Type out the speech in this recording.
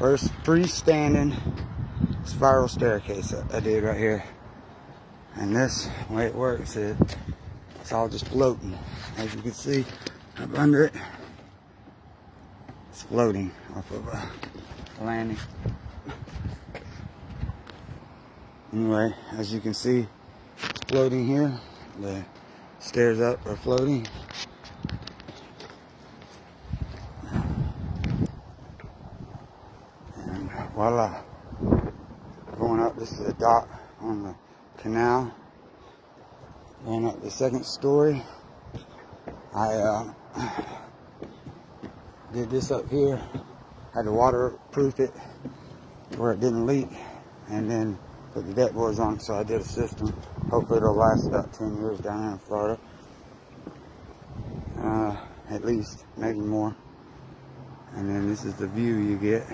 First freestanding spiral staircase I did right here. And this way it works, it's all just floating. As you can see up under it, it's floating off of a landing. Anyway, as you can see, it's floating here. The stairs up are floating. And voila. Going up, this is a dock on the canal. Going up the second story. I did this up here. Had to waterproof it where it didn't leak. And then put the deck boards on it, so I did a system. Hopefully it'll last about 10 years down here in Florida. At least, maybe more. And then this is the view you get.